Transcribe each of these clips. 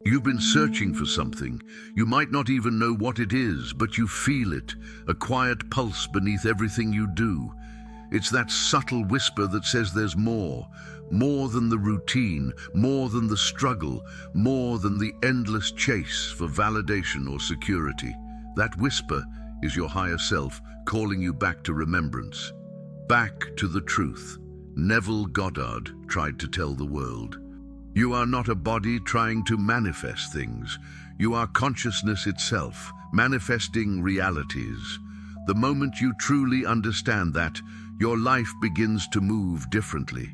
You've been searching for something. You might not even know what it is, but you feel it, a quiet pulse beneath everything you do. It's that subtle whisper that says there's more than the routine, more than the struggle, more than the endless chase for validation or security. That whisper is your higher self calling you back to remembrance, back to the truth Neville Goddard tried to tell the world. You are not a body trying to manifest things. You are consciousness itself, manifesting realities. The moment you truly understand that, your life begins to move differently.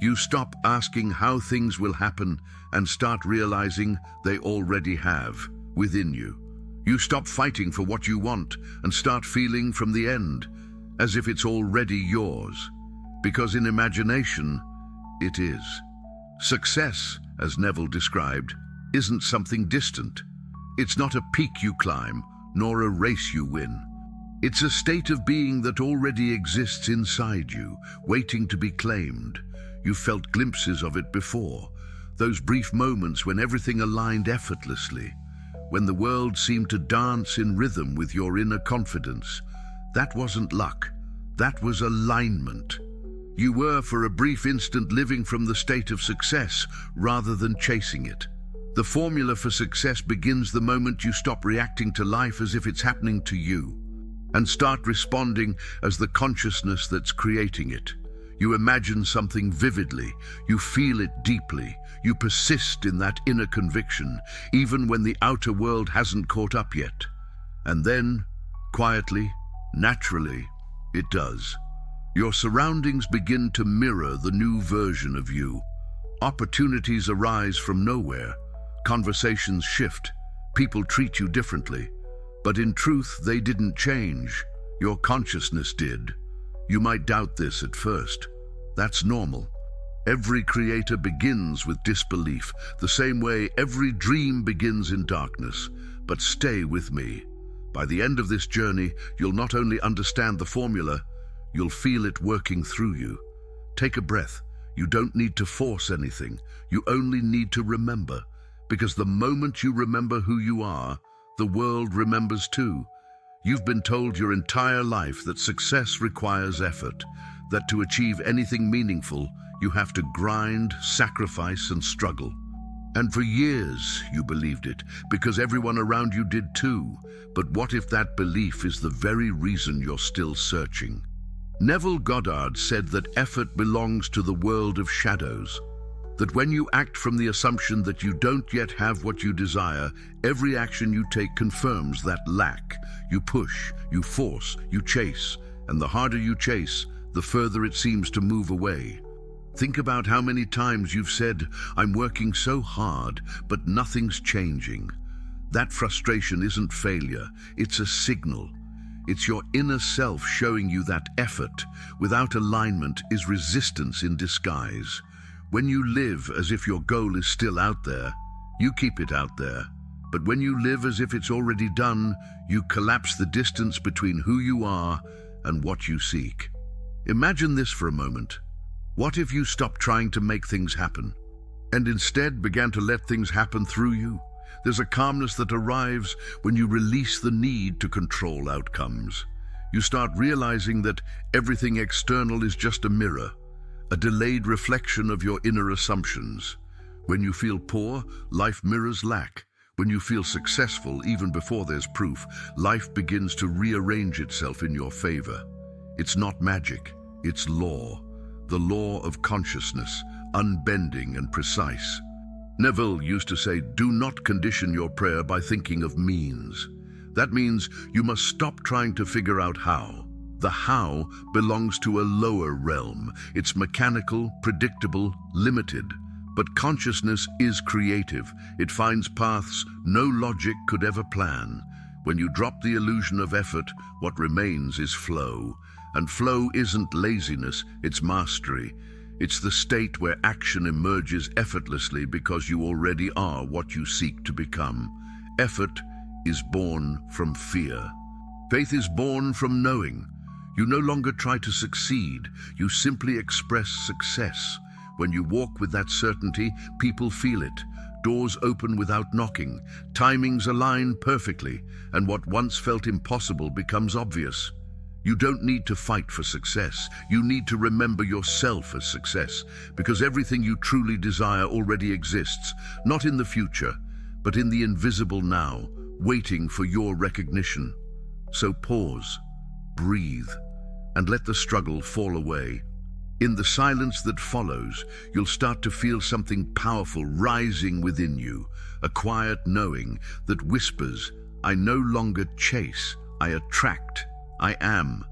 You stop asking how things will happen and start realizing they already have within you. You stop fighting for what you want and start feeling from the end, as if it's already yours. Because in imagination, it is. Success, as Neville described, isn't something distant. It's not a peak you climb, nor a race you win. It's a state of being that already exists inside you, waiting to be claimed. You felt glimpses of it before, those brief moments when everything aligned effortlessly, when the world seemed to dance in rhythm with your inner confidence. That wasn't luck, that was alignment. You were, for a brief instant, living from the state of success rather than chasing it. The formula for success begins the moment you stop reacting to life as if it's happening to you, and start responding as the consciousness that's creating it. You imagine something vividly, you feel it deeply, you persist in that inner conviction, even when the outer world hasn't caught up yet. And then, quietly, naturally, it does. Your surroundings begin to mirror the new version of you. Opportunities arise from nowhere. Conversations shift. People treat you differently. But in truth, they didn't change. Your consciousness did. You might doubt this at first. That's normal. Every creator begins with disbelief, the same way every dream begins in darkness. But stay with me. By the end of this journey, you'll not only understand the formula, you'll feel it working through you. Take a breath. You don't need to force anything. You only need to remember. Because the moment you remember who you are, the world remembers too. You've been told your entire life that success requires effort, that to achieve anything meaningful, you have to grind, sacrifice, and struggle. And for years you believed it, because everyone around you did too. But what if that belief is the very reason you're still searching? Neville Goddard said that effort belongs to the world of shadows, that when you act from the assumption that you don't yet have what you desire, every action you take confirms that lack. You push, you force, you chase, and the harder you chase, the further it seems to move away. Think about how many times you've said, "I'm working so hard, but nothing's changing." That frustration isn't failure, it's a signal. It's your inner self showing you that effort without alignment is resistance in disguise. When you live as if your goal is still out there, you keep it out there. But when you live as if it's already done, you collapse the distance between who you are and what you seek. Imagine this for a moment. What if you stopped trying to make things happen and instead began to let things happen through you? There's a calmness that arrives when you release the need to control outcomes. You start realizing that everything external is just a mirror, a delayed reflection of your inner assumptions. When you feel poor, life mirrors lack. When you feel successful, even before there's proof, life begins to rearrange itself in your favor. It's not magic, it's law. The law of consciousness, unbending and precise. Neville used to say, "Do not condition your prayer by thinking of means." That means you must stop trying to figure out how. The how belongs to a lower realm. It's mechanical, predictable, limited. But consciousness is creative. It finds paths no logic could ever plan. When you drop the illusion of effort, what remains is flow. And flow isn't laziness, it's mastery. It's the state where action emerges effortlessly because you already are what you seek to become. Effort is born from fear. Faith is born from knowing. You no longer try to succeed, you simply express success. When you walk with that certainty, people feel it. doors open without knocking, timings align perfectly, and what once felt impossible becomes obvious. You don't need to fight for success. You need to remember yourself as success, because everything you truly desire already exists, not in the future, but in the invisible now, waiting for your recognition. So pause, breathe, and let the struggle fall away. In the silence that follows, you'll start to feel something powerful rising within you, a quiet knowing that whispers, "I no longer chase, I attract, I am."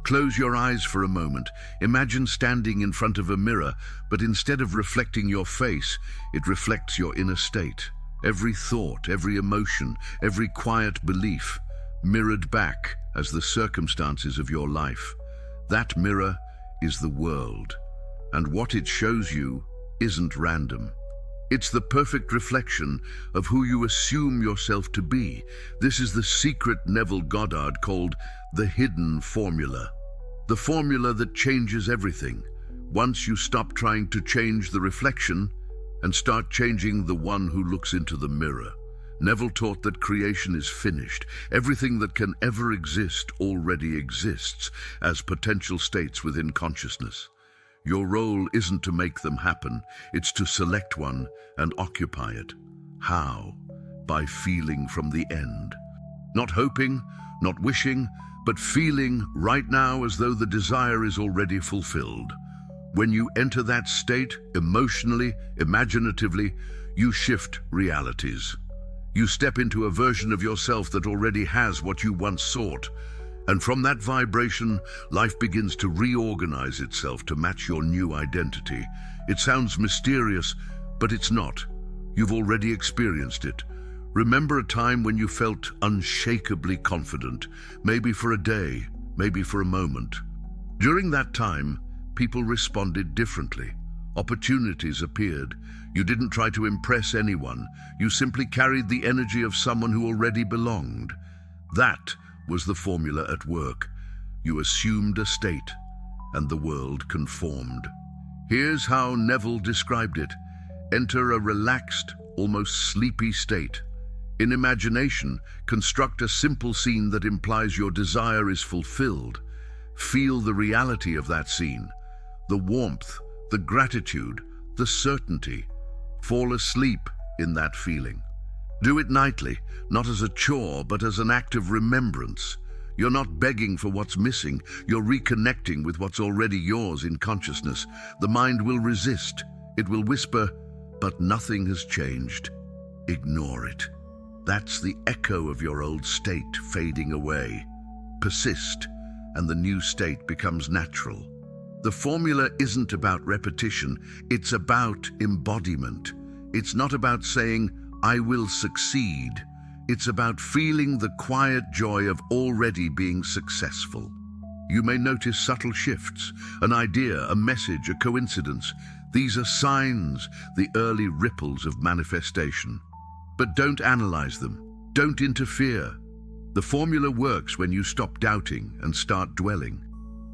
Close your eyes for a moment. Imagine standing in front of a mirror, but instead of reflecting your face, it reflects your inner state. Every thought, every emotion, every quiet belief, mirrored back as the circumstances of your life. That mirror is the world, and what it shows you isn't random. It's the perfect reflection of who you assume yourself to be. This is the secret Neville Goddard called the hidden formula. The formula that changes everything. Once you stop trying to change the reflection and start changing the one who looks into the mirror. Neville taught that creation is finished. Everything that can ever exist already exists as potential states within consciousness. Your role isn't to make them happen, it's to select one and occupy it. How? By feeling from the end. Not hoping, not wishing, but feeling right now as though the desire is already fulfilled. When you enter that state, emotionally, imaginatively, you shift realities. You step into a version of yourself that already has what you once sought. And from that vibration, life begins to reorganize itself to match your new identity. It sounds mysterious, but it's not. You've already experienced it. Remember a time when you felt unshakably confident, maybe for a day, maybe for a moment. During that time, people responded differently. Opportunities appeared. You didn't try to impress anyone. You simply carried the energy of someone who already belonged. That was the formula at work. You assumed a state, and the world conformed. Here's how Neville described it. Enter a relaxed, almost sleepy state. In imagination, construct a simple scene that implies your desire is fulfilled. Feel the reality of that scene, the warmth, the gratitude, the certainty. Fall asleep in that feeling. Do it nightly, not as a chore, but as an act of remembrance. You're not begging for what's missing, you're reconnecting with what's already yours in consciousness. The mind will resist, it will whisper, but nothing has changed. Ignore it. That's the echo of your old state fading away. Persist, and the new state becomes natural. The formula isn't about repetition, it's about embodiment. It's not about saying, "I will succeed." It's about feeling the quiet joy of already being successful. You may notice subtle shifts, an idea, a message, a coincidence. These are signs, the early ripples of manifestation. But don't analyze them. Don't interfere. The formula works when you stop doubting and start dwelling.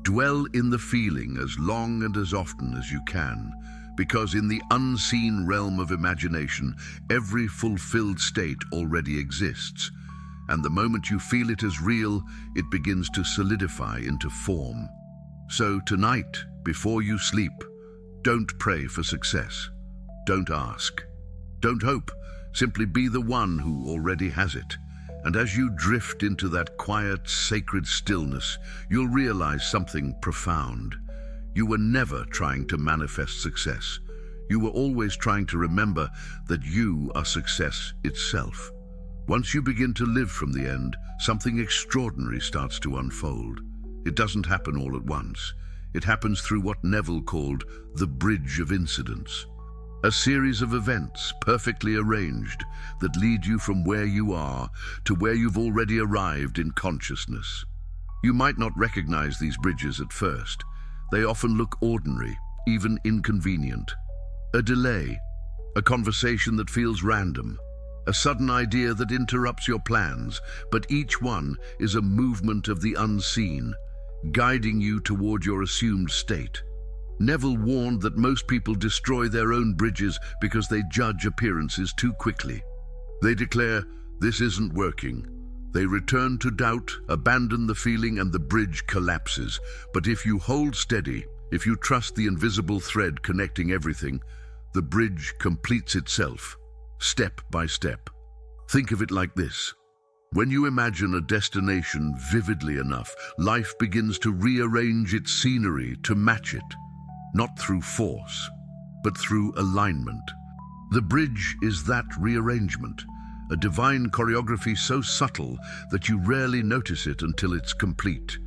Dwell in the feeling as long and as often as you can, because in the unseen realm of imagination, every fulfilled state already exists. And the moment you feel it as real, it begins to solidify into form. So tonight, before you sleep, don't pray for success. Don't ask. Don't hope. Simply be the one who already has it. And as you drift into that quiet, sacred stillness, you'll realize something profound. You were never trying to manifest success. You were always trying to remember that you are success itself. Once you begin to live from the end, something extraordinary starts to unfold. It doesn't happen all at once. It happens through what Neville called the bridge of incidents. A series of events, perfectly arranged, that lead you from where you are to where you've already arrived in consciousness. You might not recognize these bridges at first. They often look ordinary, even inconvenient. A delay, a conversation that feels random, a sudden idea that interrupts your plans, but each one is a movement of the unseen, guiding you toward your assumed state. Neville warned that most people destroy their own bridges because they judge appearances too quickly. They declare, "This isn't working." They return to doubt, abandon the feeling, and the bridge collapses. But if you hold steady, if you trust the invisible thread connecting everything, the bridge completes itself, step by step. Think of it like this. When you imagine a destination vividly enough, life begins to rearrange its scenery to match it, not through force, but through alignment. The bridge is that rearrangement, a divine choreography so subtle that you rarely notice it until it's complete.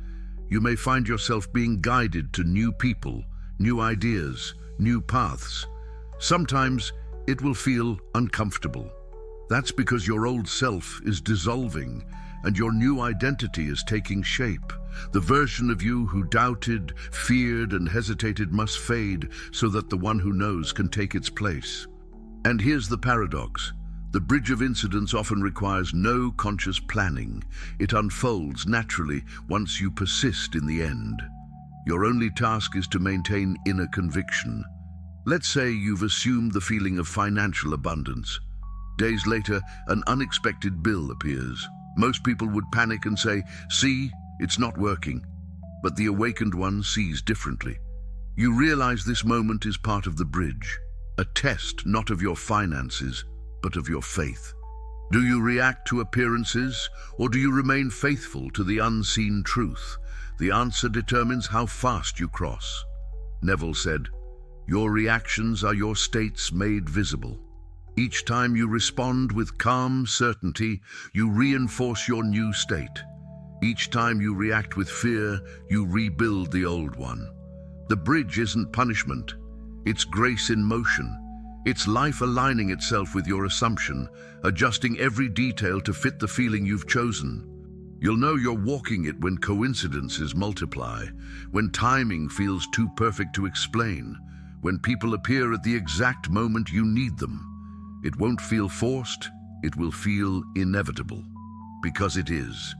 You may find yourself being guided to new people, new ideas, new paths. Sometimes it will feel uncomfortable. That's because your old self is dissolving and your new identity is taking shape. The version of you who doubted, feared, and hesitated must fade so that the one who knows can take its place. And here's the paradox. The bridge of incidents often requires no conscious planning. It unfolds naturally once you persist in the end. Your only task is to maintain inner conviction. Let's say you've assumed the feeling of financial abundance. Days later, an unexpected bill appears. Most people would panic and say, "See, it's not working." But the awakened one sees differently. You realize this moment is part of the bridge, a test not of your finances, but of your faith. Do you react to appearances, or do you remain faithful to the unseen truth? The answer determines how fast you cross. Neville said, "Your reactions are your states made visible." Each time you respond with calm certainty, you reinforce your new state. Each time you react with fear, you rebuild the old one. The bridge isn't punishment. It's grace in motion. It's life aligning itself with your assumption, adjusting every detail to fit the feeling you've chosen. You'll know you're walking it when coincidences multiply, when timing feels too perfect to explain, when people appear at the exact moment you need them. It won't feel forced, it will feel inevitable, because it is.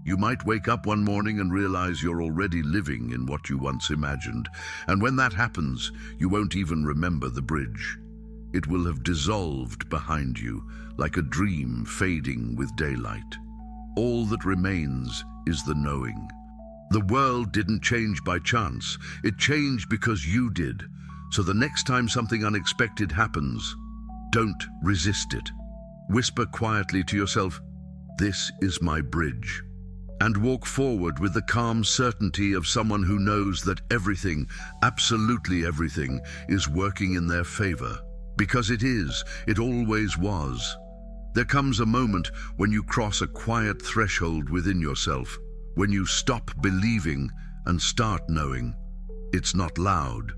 You might wake up one morning and realize you're already living in what you once imagined, and when that happens, you won't even remember the bridge. It will have dissolved behind you, like a dream fading with daylight. All that remains is the knowing. The world didn't change by chance, it changed because you did. So the next time something unexpected happens, don't resist it. Whisper quietly to yourself, "This is my bridge." And walk forward with the calm certainty of someone who knows that everything, absolutely everything, is working in their favor. Because it is, it always was. There comes a moment when you cross a quiet threshold within yourself, when you stop believing and start knowing. It's not loud.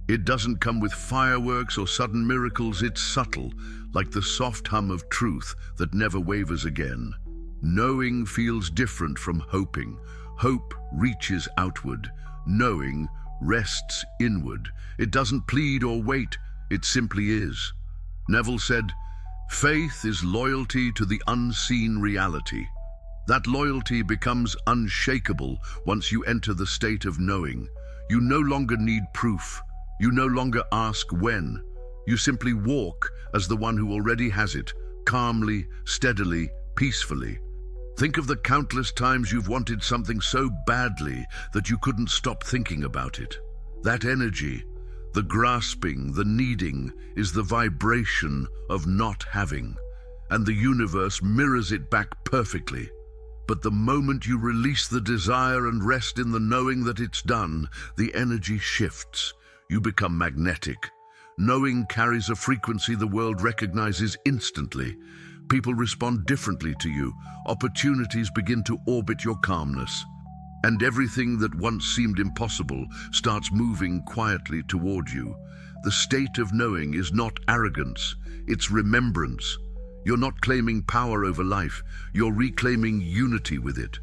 It doesn't come with fireworks or sudden miracles. It's subtle, like the soft hum of truth that never wavers again. Knowing feels different from hoping. Hope reaches outward. Knowing rests inward. It doesn't plead or wait. It simply is. Neville said, "Faith is loyalty to the unseen reality." That loyalty becomes unshakable once you enter the state of knowing. You no longer need proof. You no longer ask when. You simply walk as the one who already has it, calmly, steadily, peacefully. Think of the countless times you've wanted something so badly that you couldn't stop thinking about it. That energy, the grasping, the needing, is the vibration of not having, and the universe mirrors it back perfectly. But the moment you release the desire and rest in the knowing that it's done, the energy shifts. You become magnetic. Knowing carries a frequency the world recognizes instantly. People respond differently to you. Opportunities begin to orbit your calmness. And everything that once seemed impossible starts moving quietly toward you. The state of knowing is not arrogance, it's remembrance. You're not claiming power over life, you're reclaiming unity with it.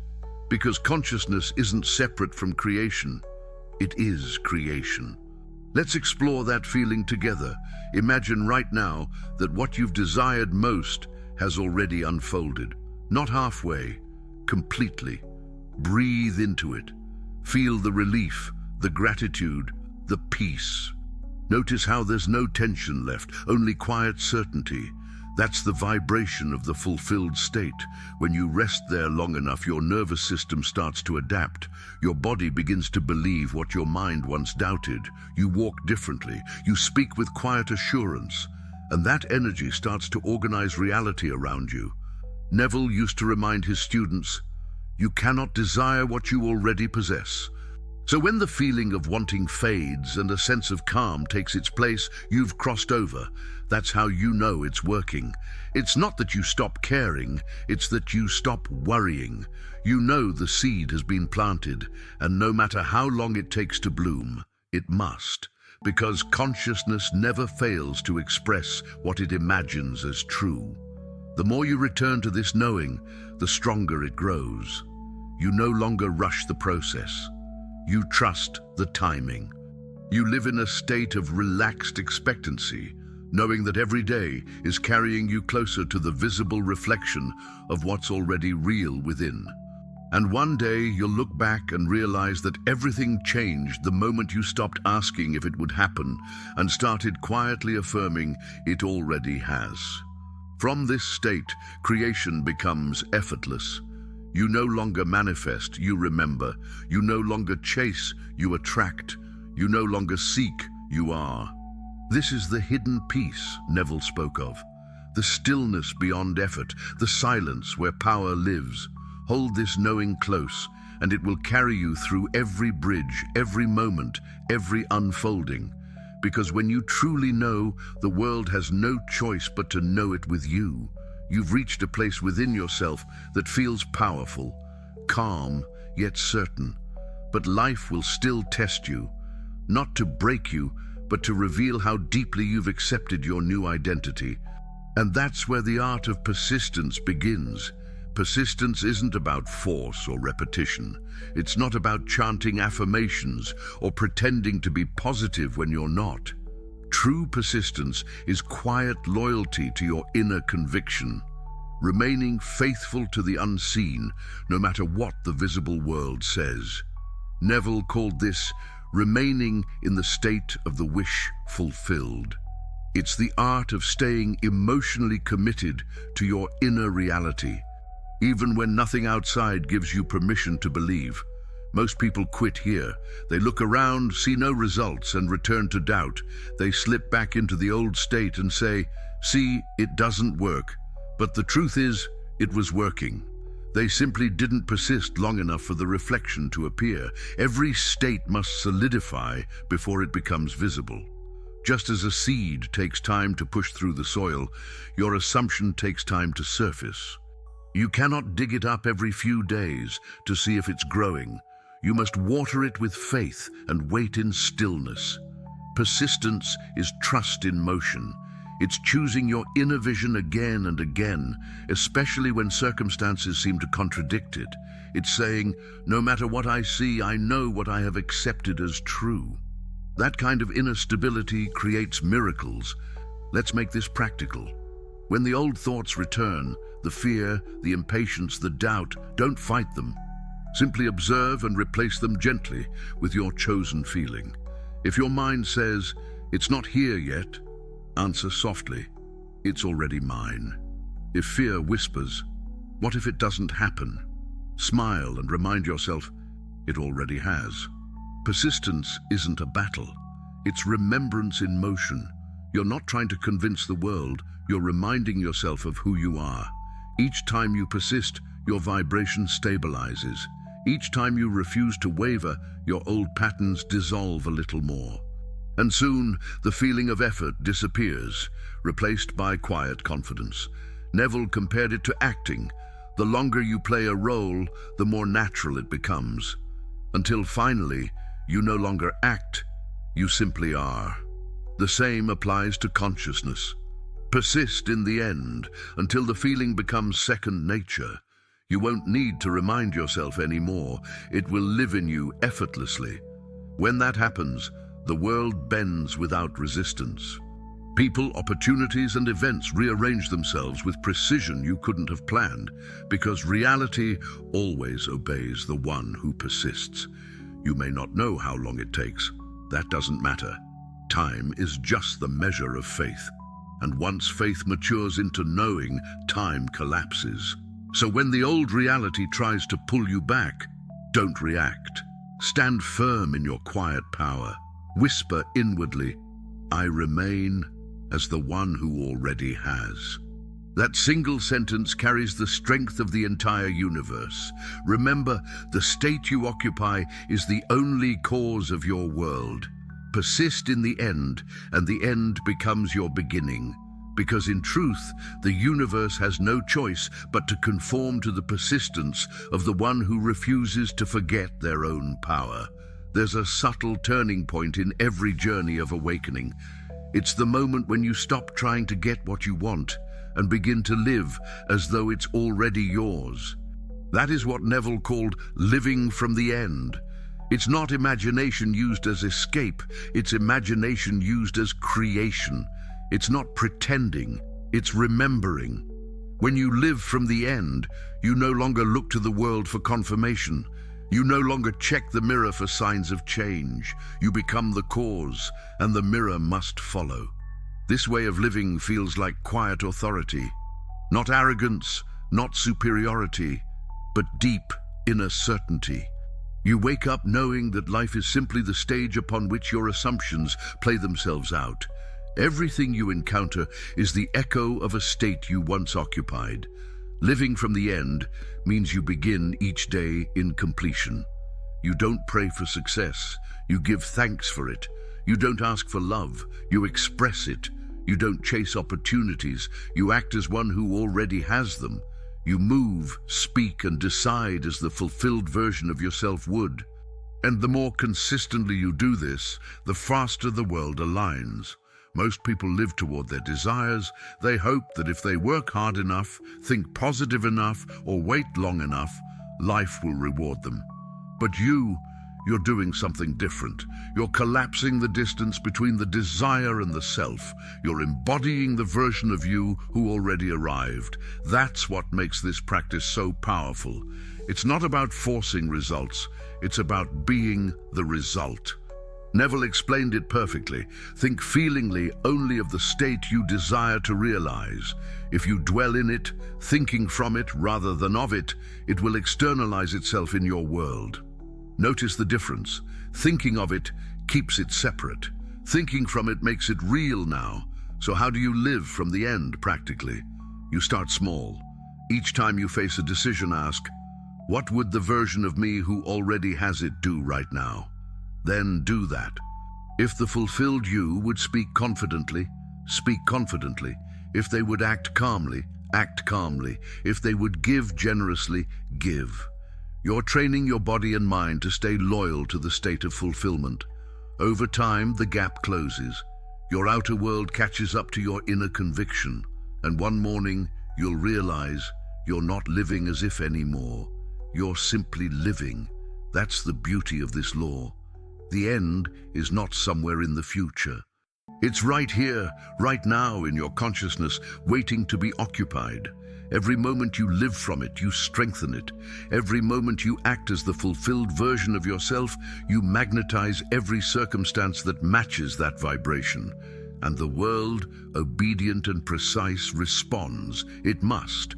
Because consciousness isn't separate from creation, it is creation. Let's explore that feeling together. Imagine right now that what you've desired most has already unfolded. Not halfway, completely. Breathe into it. Feel the relief, the gratitude, the peace. Notice how there's no tension left, only quiet certainty. That's the vibration of the fulfilled state. When you rest there long enough, your nervous system starts to adapt. Your body begins to believe what your mind once doubted. You walk differently. You speak with quiet assurance. And that energy starts to organize reality around you. Neville used to remind his students, "You cannot desire what you already possess." So when the feeling of wanting fades and a sense of calm takes its place, you've crossed over. That's how you know it's working. It's not that you stop caring, it's that you stop worrying. You know the seed has been planted, and no matter how long it takes to bloom, it must. Because consciousness never fails to express what it imagines as true. The more you return to this knowing, the stronger it grows. You no longer rush the process. You trust the timing. You live in a state of relaxed expectancy, knowing that every day is carrying you closer to the visible reflection of what's already real within. And one day you'll look back and realize that everything changed the moment you stopped asking if it would happen and started quietly affirming it already has. From this state, creation becomes effortless. You no longer manifest, you remember. You no longer chase, you attract. You no longer seek, you are. This is the hidden peace Neville spoke of. The stillness beyond effort, the silence where power lives. Hold this knowing close, and it will carry you through every bridge, every moment, every unfolding. Because when you truly know, the world has no choice but to know it with you. You've reached a place within yourself that feels powerful, calm, yet certain. But life will still test you, not to break you, but to reveal how deeply you've accepted your new identity. And that's where the art of persistence begins. Persistence isn't about force or repetition. It's not about chanting affirmations or pretending to be positive when you're not. True persistence is quiet loyalty to your inner conviction, remaining faithful to the unseen, no matter what the visible world says. Neville called this remaining in the state of the wish fulfilled. It's the art of staying emotionally committed to your inner reality, even when nothing outside gives you permission to believe. Most people quit here. They look around, see no results, and return to doubt. They slip back into the old state and say, "See, it doesn't work." But the truth is, it was working. They simply didn't persist long enough for the reflection to appear. Every state must solidify before it becomes visible. Just as a seed takes time to push through the soil, your assumption takes time to surface. You cannot dig it up every few days to see if it's growing. You must water it with faith and wait in stillness. Persistence is trust in motion. It's choosing your inner vision again and again, especially when circumstances seem to contradict it. It's saying, no matter what I see, I know what I have accepted as true. That kind of inner stability creates miracles. Let's make this practical. When the old thoughts return, the fear, the impatience, the doubt, don't fight them. Simply observe and replace them gently with your chosen feeling. If your mind says, "It's not here yet," answer softly, "It's already mine." If fear whispers, "What if it doesn't happen?" smile and remind yourself, "It already has." Persistence isn't a battle. It's remembrance in motion. You're not trying to convince the world, you're reminding yourself of who you are. Each time you persist, your vibration stabilizes. Each time you refuse to waver, your old patterns dissolve a little more. And soon, the feeling of effort disappears, replaced by quiet confidence. Neville compared it to acting. The longer you play a role, the more natural it becomes. Until finally, you no longer act, you simply are. The same applies to consciousness. Persist in the end, until the feeling becomes second nature. You won't need to remind yourself anymore. It will live in you effortlessly. When that happens, the world bends without resistance. People, opportunities, and events rearrange themselves with precision you couldn't have planned, because reality always obeys the one who persists. You may not know how long it takes. That doesn't matter. Time is just the measure of faith. And once faith matures into knowing, time collapses. So when the old reality tries to pull you back, don't react. Stand firm in your quiet power. Whisper inwardly, I remain as the one who already has. That single sentence carries the strength of the entire universe. Remember, the state you occupy is the only cause of your world. Persist in the end, and the end becomes your beginning. Because in truth, the universe has no choice but to conform to the persistence of the one who refuses to forget their own power. There's a subtle turning point in every journey of awakening. It's the moment when you stop trying to get what you want and begin to live as though it's already yours. That is what Neville called living from the end. It's not imagination used as escape, it's imagination used as creation. It's not pretending, it's remembering. When you live from the end, you no longer look to the world for confirmation. You no longer check the mirror for signs of change. You become the cause, and the mirror must follow. This way of living feels like quiet authority. Not arrogance, not superiority, but deep inner certainty. You wake up knowing that life is simply the stage upon which your assumptions play themselves out. Everything you encounter is the echo of a state you once occupied. Living from the end means you begin each day in completion. You don't pray for success, you give thanks for it. You don't ask for love, you express it. You don't chase opportunities, you act as one who already has them. You move, speak, and decide as the fulfilled version of yourself would. And the more consistently you do this, the faster the world aligns. Most people live toward their desires. They hope that if they work hard enough, think positive enough, or wait long enough, life will reward them. But you're doing something different. You're collapsing the distance between the desire and the self. You're embodying the version of you who already arrived. That's what makes this practice so powerful. It's not about forcing results. It's about being the result. Neville explained it perfectly. Think feelingly only of the state you desire to realize. If you dwell in it, thinking from it rather than of it, it will externalize itself in your world. Notice the difference. Thinking of it keeps it separate. Thinking from it makes it real now. So how do you live from the end, practically? You start small. Each time you face a decision, ask, what would the version of me who already has it do right now? Then do that. If the fulfilled you would speak confidently, speak confidently. If they would act calmly, act calmly. If they would give generously, give. You're training your body and mind to stay loyal to the state of fulfillment. Over time, the gap closes. Your outer world catches up to your inner conviction, and one morning, you'll realize you're not living as if anymore. You're simply living. That's the beauty of this law. The end is not somewhere in the future. It's right here, right now in your consciousness, waiting to be occupied. Every moment you live from it, you strengthen it. Every moment you act as the fulfilled version of yourself, you magnetize every circumstance that matches that vibration. And the world, obedient and precise, responds. It must.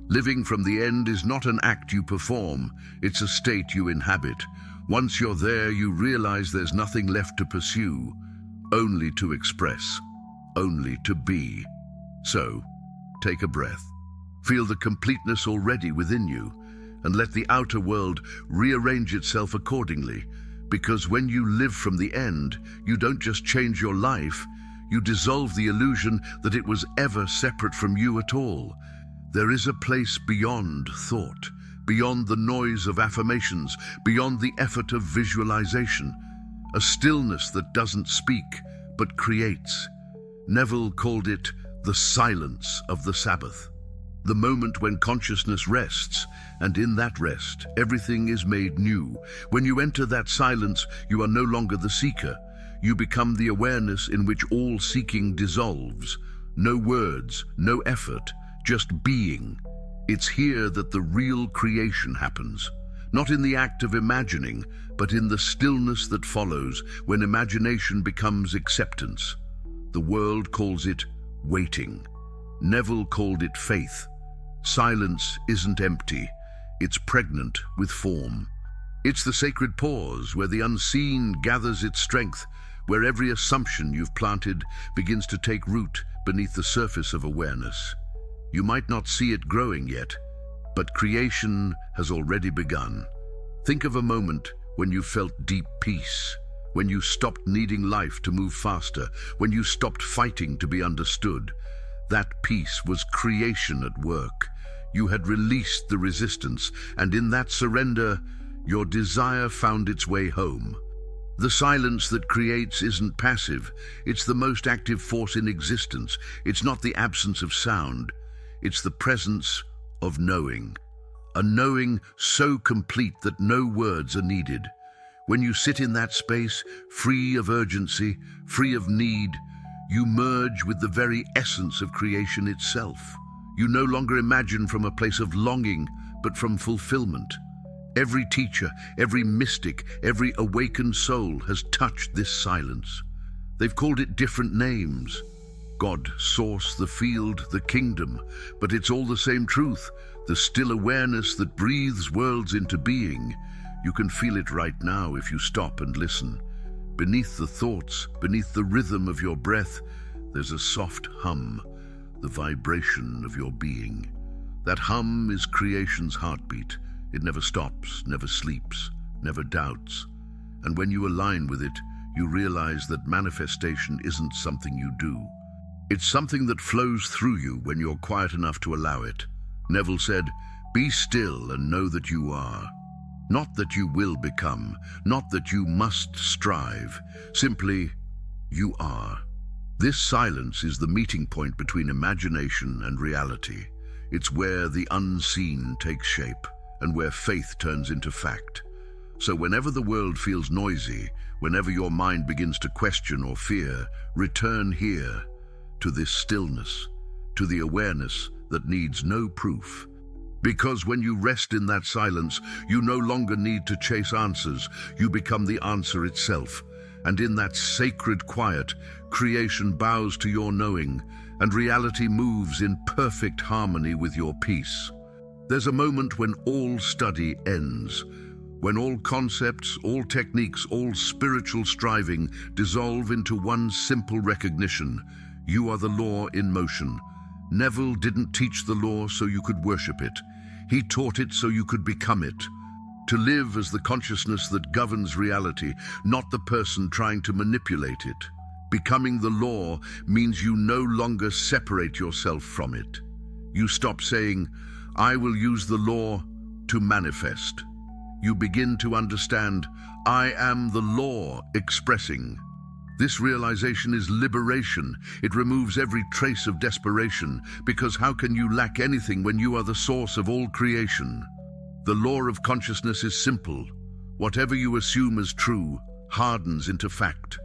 Living from the end is not an act you perform, it's a state you inhabit. Once you're there, you realize there's nothing left to pursue, only to express, only to be. So, take a breath. Feel the completeness already within you, and let the outer world rearrange itself accordingly. Because when you live from the end, you don't just change your life, you dissolve the illusion that it was ever separate from you at all. There is a place beyond thought, beyond the noise of affirmations, beyond the effort of visualization, a stillness that doesn't speak, but creates. Neville called it the silence of the Sabbath. The moment when consciousness rests, and in that rest, everything is made new. When you enter that silence, you are no longer the seeker. You become the awareness in which all seeking dissolves. No words, no effort, just being. It's here that the real creation happens. Not in the act of imagining, but in the stillness that follows when imagination becomes acceptance. The world calls it waiting. Neville called it faith. Silence isn't empty, it's pregnant with form. It's the sacred pause where the unseen gathers its strength, where every assumption you've planted begins to take root beneath the surface of awareness. You might not see it growing yet, but creation has already begun. Think of a moment when you felt deep peace, when you stopped needing life to move faster, when you stopped fighting to be understood. That peace was creation at work. You had released the resistance, and in that surrender, your desire found its way home. The silence that creates isn't passive. It's the most active force in existence. It's not the absence of sound. It's the presence of knowing. A knowing so complete that no words are needed. When you sit in that space, free of urgency, free of need, you merge with the very essence of creation itself. You no longer imagine from a place of longing, but from fulfillment. Every teacher, every mystic, every awakened soul has touched this silence. They've called it different names. God, source, the field, the kingdom. But it's all the same truth, the still awareness that breathes worlds into being. You can feel it right now if you stop and listen. Beneath the thoughts, beneath the rhythm of your breath, there's a soft hum, the vibration of your being. That hum is creation's heartbeat. It never stops, never sleeps, never doubts. And when you align with it, you realize that manifestation isn't something you do. It's something that flows through you when you're quiet enough to allow it. Neville said, "Be still and know that you are." Not that you will become, not that you must strive, simply, you are. This silence is the meeting point between imagination and reality. It's where the unseen takes shape, and where faith turns into fact. So whenever the world feels noisy, whenever your mind begins to question or fear, return here, to this stillness, to the awareness that needs no proof. Because when you rest in that silence, you no longer need to chase answers, you become the answer itself. And in that sacred quiet, creation bows to your knowing, and reality moves in perfect harmony with your peace. There's a moment when all study ends, when all concepts, all techniques, all spiritual striving dissolve into one simple recognition. You are the law in motion. Neville didn't teach the law so you could worship it. He taught it so you could become it. To live as the consciousness that governs reality, not the person trying to manipulate it. Becoming the law means you no longer separate yourself from it. You stop saying, "I will use the law to manifest." You begin to understand, "I am the law expressing." This realization is liberation. It removes every trace of desperation, because how can you lack anything when you are the source of all creation? The law of consciousness is simple. Whatever you assume as true hardens into fact.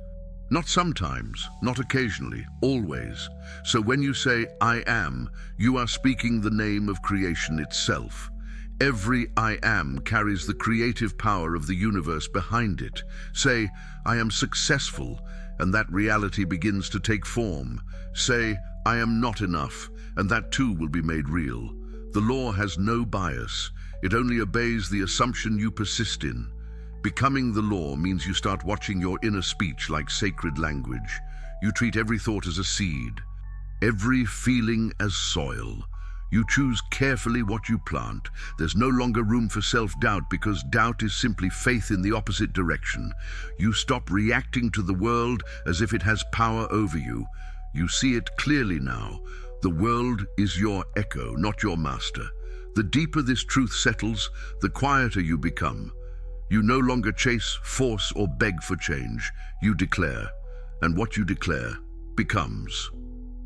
Not sometimes, not occasionally, always. So when you say, "I am," you are speaking the name of creation itself. Every "I am" carries the creative power of the universe behind it. Say, "I am successful," and that reality begins to take form. Say, "I am not enough," and that too will be made real. The law has no bias. It only obeys the assumption you persist in. Becoming the law means you start watching your inner speech like sacred language. You treat every thought as a seed, every feeling as soil. You choose carefully what you plant. There's no longer room for self-doubt, because doubt is simply faith in the opposite direction. You stop reacting to the world as if it has power over you. You see it clearly now. The world is your echo, not your master. The deeper this truth settles, the quieter you become. You no longer chase, force, or beg for change. You declare, and what you declare becomes.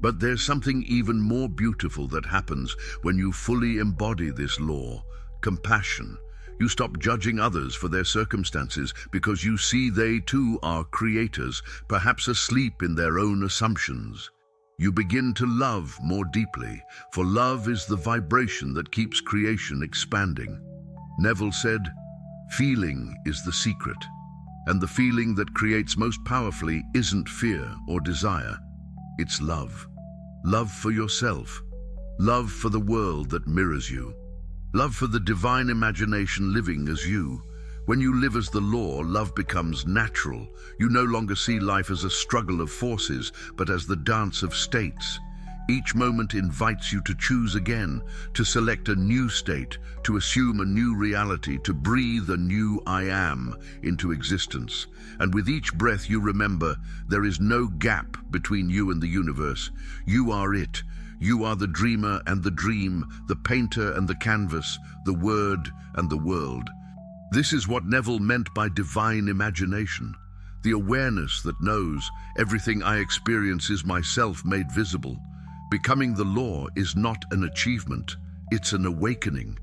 But there's something even more beautiful that happens when you fully embody this law: compassion. You stop judging others for their circumstances because you see they too are creators, perhaps asleep in their own assumptions. You begin to love more deeply, for love is the vibration that keeps creation expanding. Neville said, Feeling is the secret, and the feeling that creates most powerfully isn't fear or desire. It's love. Love for yourself. Love for the world that mirrors you. Love for the divine imagination living as you. When you live as the law, love becomes natural. You no longer see life as a struggle of forces, but as the dance of states. Each moment invites you to choose again, to select a new state, to assume a new reality, to breathe a new I am into existence. And with each breath you remember, there is no gap between you and the universe. You are it. You are the dreamer and the dream, the painter and the canvas, the word and the world. This is what Neville meant by divine imagination. The awareness that knows everything I experience is myself made visible. Becoming the law is not an achievement, it's an awakening.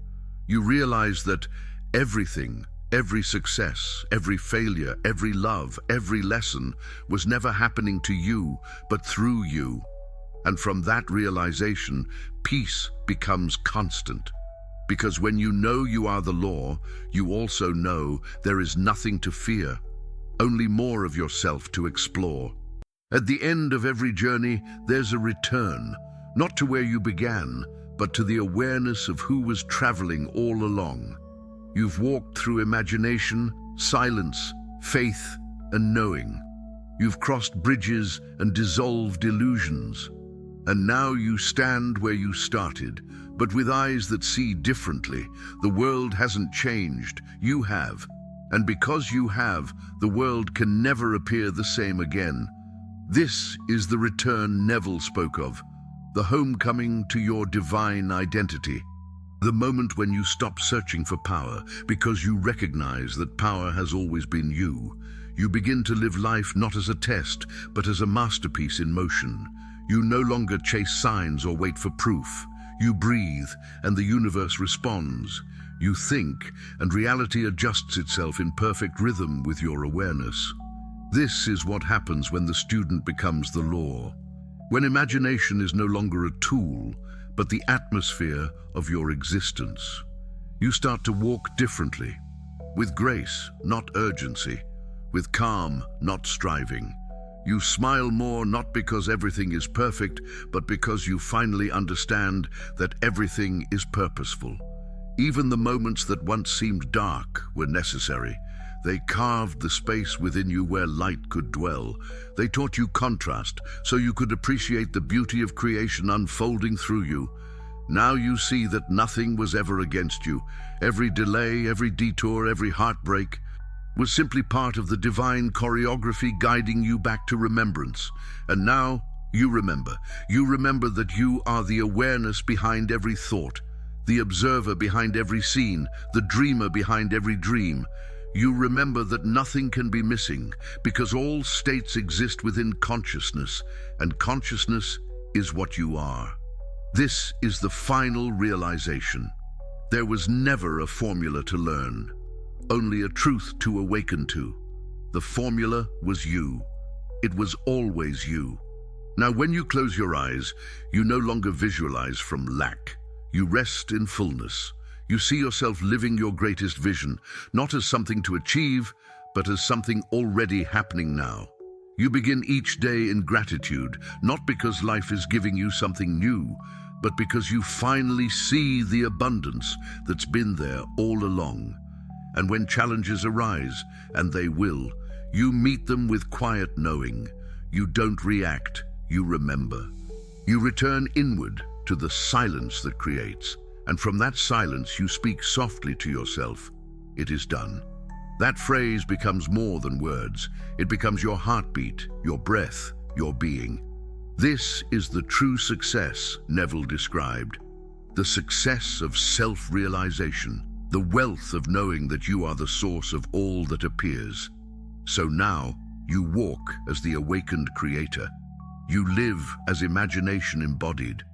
You realize that everything, every success, every failure, every love, every lesson was never happening to you, but through you. And from that realization, peace becomes constant. Because when you know you are the law, you also know there is nothing to fear, only more of yourself to explore. At the end of every journey, there's a return, not to where you began, but to the awareness of who was traveling all along. You've walked through imagination, silence, faith, and knowing. You've crossed bridges and dissolved illusions. And now you stand where you started, but with eyes that see differently. The world hasn't changed, you have. And because you have, the world can never appear the same again. This is the return Neville spoke of, the homecoming to your divine identity. The moment when you stop searching for power because you recognize that power has always been you. You begin to live life not as a test, but as a masterpiece in motion. You no longer chase signs or wait for proof. You breathe, and the universe responds. You think, and reality adjusts itself in perfect rhythm with your awareness. This is what happens when the student becomes the law. When imagination is no longer a tool, but the atmosphere of your existence. You start to walk differently, with grace, not urgency, with calm, not striving. You smile more not because everything is perfect, but because you finally understand that everything is purposeful. Even the moments that once seemed dark were necessary. They carved the space within you where light could dwell. They taught you contrast, so you could appreciate the beauty of creation unfolding through you. Now you see that nothing was ever against you. Every delay, every detour, every heartbreak was simply part of the divine choreography guiding you back to remembrance. And now you remember. You remember that you are the awareness behind every thought, the observer behind every scene, the dreamer behind every dream. You remember that nothing can be missing because all states exist within consciousness, and consciousness is what you are. This is the final realization. There was never a formula to learn, only a truth to awaken to. The formula was you. It was always you. Now, when you close your eyes, you no longer visualize from lack. You rest in fullness. You see yourself living your greatest vision, not as something to achieve, but as something already happening now. You begin each day in gratitude, not because life is giving you something new, but because you finally see the abundance that's been there all along. And when challenges arise, and they will, you meet them with quiet knowing. You don't react, you remember. You return inward to the silence that creates. And from that silence, you speak softly to yourself. It is done. That phrase becomes more than words. It becomes your heartbeat, your breath, your being. This is the true success Neville described. The success of self-realization, the wealth of knowing that you are the source of all that appears. So now, you walk as the awakened creator. You live as imagination embodied.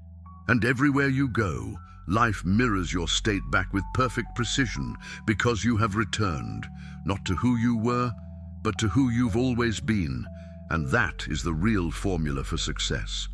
And everywhere you go, life mirrors your state back with perfect precision because you have returned, not to who you were, but to who you've always been. And that is the real formula for success.